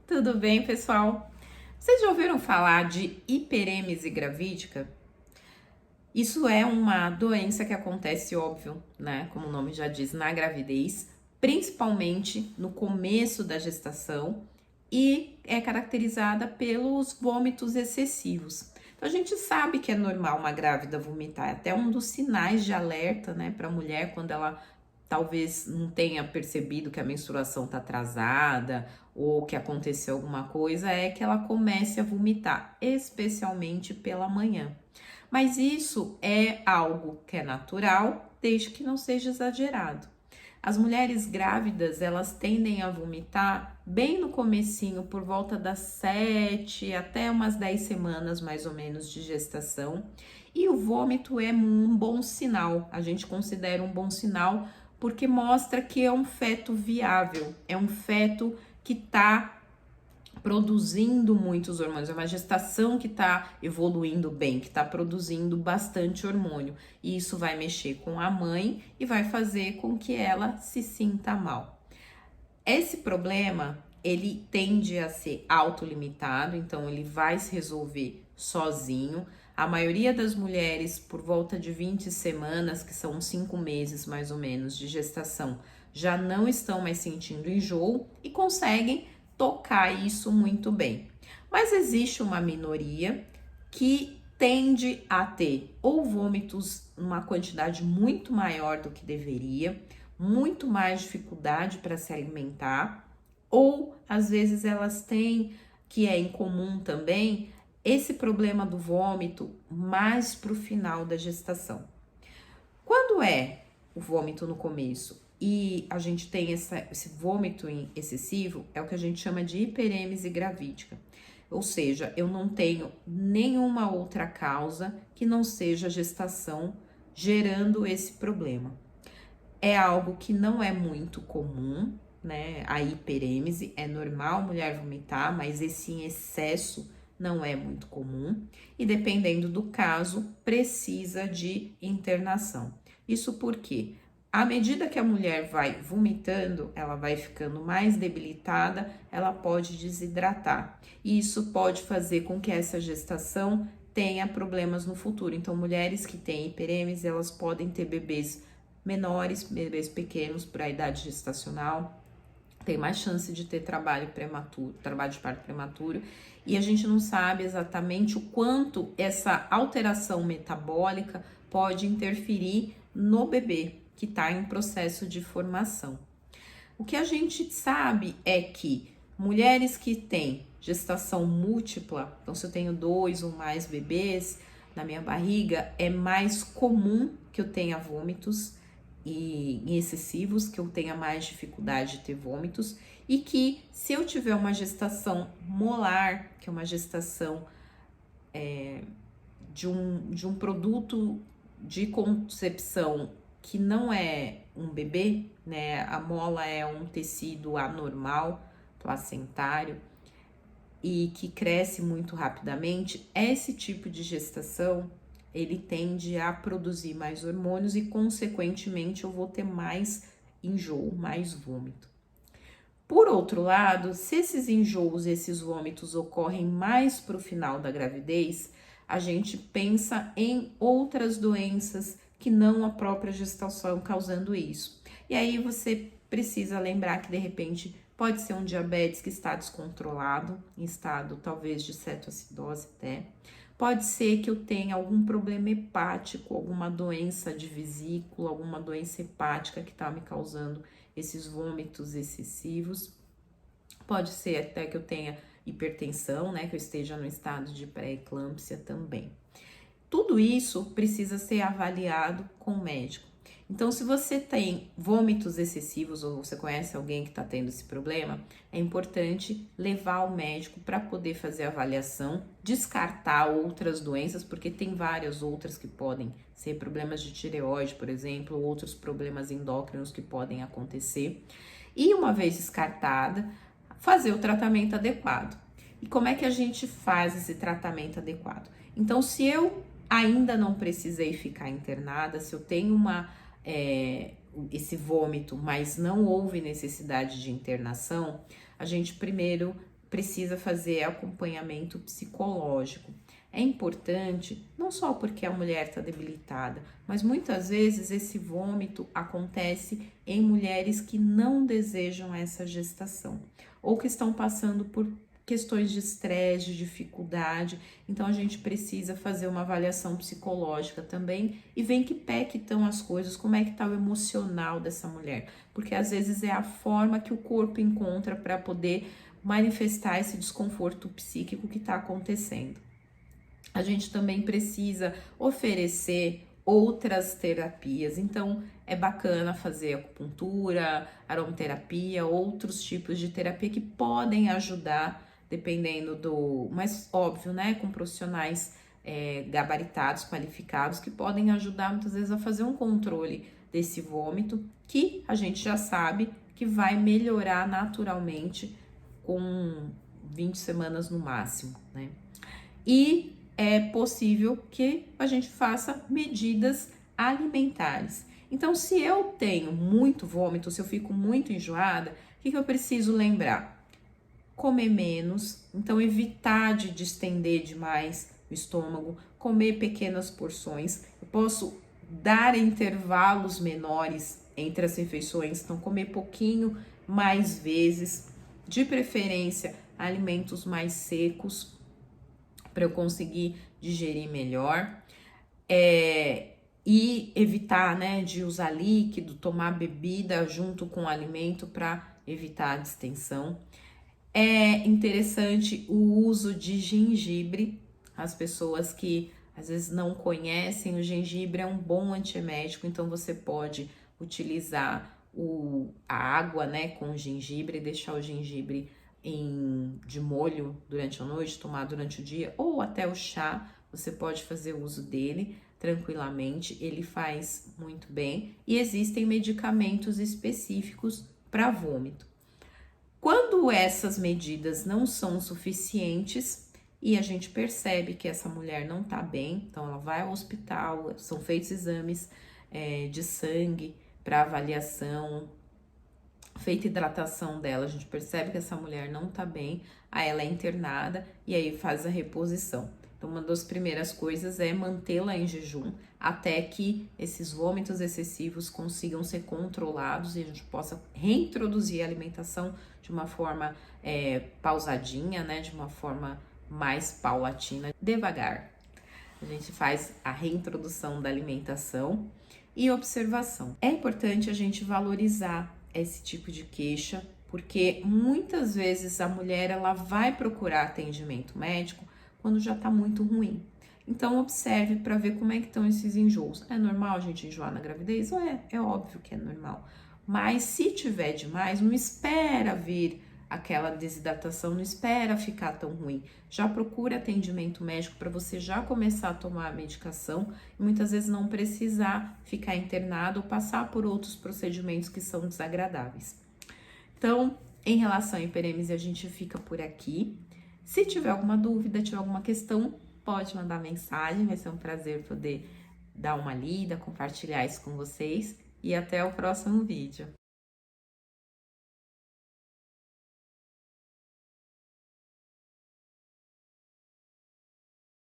Tudo bem, pessoal? Vocês já ouviram falar de hiperêmese gravídica? Isso é uma doença que acontece, óbvio, né? Como o nome já diz, na gravidez, principalmente no começo da gestação e é caracterizada pelos vômitos excessivos. Então, a gente sabe que é normal uma grávida vomitar, é até um dos sinais de alerta, né, para a mulher quando ela talvez não tenha percebido que a menstruação está atrasada ou que aconteceu alguma coisa, é que ela comece a vomitar, especialmente pela manhã. Mas isso é algo que é natural, desde que não seja exagerado. As mulheres grávidas, elas tendem a vomitar bem no comecinho, por volta das 7 até umas 10 semanas mais ou menos de gestação. E o vômito é um bom sinal, a gente considera um bom sinal porque mostra que é um feto viável, é um feto que está produzindo muitos hormônios, é uma gestação que está evoluindo bem, que está produzindo bastante hormônio. E isso vai mexer com a mãe e vai fazer com que ela se sinta mal. Esse problema, ele tende a ser autolimitado, então ele vai se resolver sozinho. A maioria das mulheres, por volta de 20 semanas, que são 5 meses mais ou menos de gestação, já não estão mais sentindo enjoo e conseguem tocar isso muito bem. Mas existe uma minoria que tende a ter ou vômitos numa quantidade muito maior do que deveria, muito mais dificuldade para se alimentar, ou às vezes elas têm, que é incomum também, esse problema do vômito mais para o final da gestação. Quando é o vômito no começo e a gente tem esse vômito excessivo, é o que a gente chama de hiperêmese gravídica. Ou seja, eu não tenho nenhuma outra causa que não seja a gestação gerando esse problema. É algo que não é muito comum, né? A hiperêmese é normal mulher vomitar, mas esse em excesso não é muito comum e dependendo do caso, precisa de internação. Isso porque à medida que a mulher vai vomitando, ela vai ficando mais debilitada, ela pode desidratar. E isso pode fazer com que essa gestação tenha problemas no futuro. Então, mulheres que têm hiperêmese, elas podem ter bebês menores, bebês pequenos para a idade gestacional, tem mais chance de ter trabalho prematuro, trabalho de parto prematuro, e a gente não sabe exatamente o quanto essa alteração metabólica pode interferir no bebê que está em processo de formação. O que a gente sabe é que mulheres que têm gestação múltipla, então se eu tenho 2 ou mais bebês na minha barriga, é mais comum que eu tenha vômitos e excessivos, que eu tenha mais dificuldade de ter vômitos, e que se eu tiver uma gestação molar, que é uma gestação de um produto de concepção que não é um bebê, né? A mola é um tecido anormal, placentário, e que cresce muito rapidamente, esse tipo de gestação ele tende a produzir mais hormônios e, consequentemente, eu vou ter mais enjoo, mais vômito. Por outro lado, se esses enjoos, esses vômitos ocorrem mais para o final da gravidez, a gente pensa em outras doenças que não a própria gestação causando isso. E aí você precisa lembrar que de repente pode ser um diabetes que está descontrolado, em estado talvez de cetoacidose até. Pode ser que eu tenha algum problema hepático, alguma doença de vesícula, alguma doença hepática que está me causando esses vômitos excessivos. Pode ser até que eu tenha hipertensão, né? Que eu esteja no estado de pré-eclâmpsia também. Tudo isso precisa ser avaliado com o médico. Então, se você tem vômitos excessivos ou você conhece alguém que está tendo esse problema, é importante levar ao médico para poder fazer a avaliação, descartar outras doenças, porque tem várias outras que podem ser problemas de tireoide, por exemplo, outros problemas endócrinos que podem acontecer. E uma vez descartada, fazer o tratamento adequado. E como é que a gente faz esse tratamento adequado? Então, se eu ainda não precisei ficar internada, se eu tenho esse vômito, mas não houve necessidade de internação, a gente primeiro precisa fazer acompanhamento psicológico. É importante, não só porque a mulher está debilitada, mas muitas vezes esse vômito acontece em mulheres que não desejam essa gestação ou que estão passando por questões de estresse, de dificuldade. Então a gente precisa fazer uma avaliação psicológica também e ver em que pé que estão as coisas, como é que está o emocional dessa mulher, porque às vezes é a forma que o corpo encontra para poder manifestar esse desconforto psíquico que está acontecendo. A gente também precisa oferecer outras terapias, então é bacana fazer acupuntura, aromaterapia, outros tipos de terapia que podem ajudar, dependendo do, mas óbvio, né, com profissionais gabaritados, qualificados, que podem ajudar muitas vezes a fazer um controle desse vômito, que a gente já sabe que vai melhorar naturalmente com 20 semanas no máximo, né? E é possível que a gente faça medidas alimentares. Então, se eu tenho muito vômito, se eu fico muito enjoada, o que eu preciso lembrar? Comer menos, então evitar de distender demais o estômago, comer pequenas porções. Eu posso dar intervalos menores entre as refeições, então comer pouquinho mais vezes, de preferência alimentos mais secos, para eu conseguir digerir melhor, e evitar, né, de usar líquido, tomar bebida junto com o alimento para evitar a distensão. É interessante o uso de gengibre. As pessoas que às vezes não conhecem, o gengibre é um bom antiemético, então você pode utilizar a água, né, com gengibre, deixar o gengibre de molho durante a noite, tomar durante o dia, ou até o chá, você pode fazer uso dele tranquilamente, ele faz muito bem, e existem medicamentos específicos para vômito. Quando essas medidas não são suficientes e a gente percebe que essa mulher não tá bem, então ela vai ao hospital, são feitos exames de sangue para avaliação, feita hidratação dela, a gente percebe que essa mulher não tá bem, aí ela é internada e aí faz a reposição. Então, uma das primeiras coisas é mantê-la em jejum até que esses vômitos excessivos consigam ser controlados e a gente possa reintroduzir a alimentação de uma forma pausadinha, né? De uma forma mais paulatina, devagar. A gente faz a reintrodução da alimentação e observação. É importante a gente valorizar esse tipo de queixa, porque muitas vezes a mulher ela vai procurar atendimento médico quando já tá muito ruim. Então observe para ver como é que estão esses enjoos. É normal a gente enjoar na gravidez? É óbvio que é normal. Mas se tiver demais, não espera vir aquela desidratação, não espera ficar tão ruim. Já procura atendimento médico para você já começar a tomar a medicação e muitas vezes não precisar ficar internado ou passar por outros procedimentos que são desagradáveis. Então, em relação à hiperêmese, a gente fica por aqui. Se tiver alguma dúvida, tiver alguma questão, pode mandar mensagem, vai ser um prazer poder dar uma lida, compartilhar isso com vocês e até o próximo vídeo.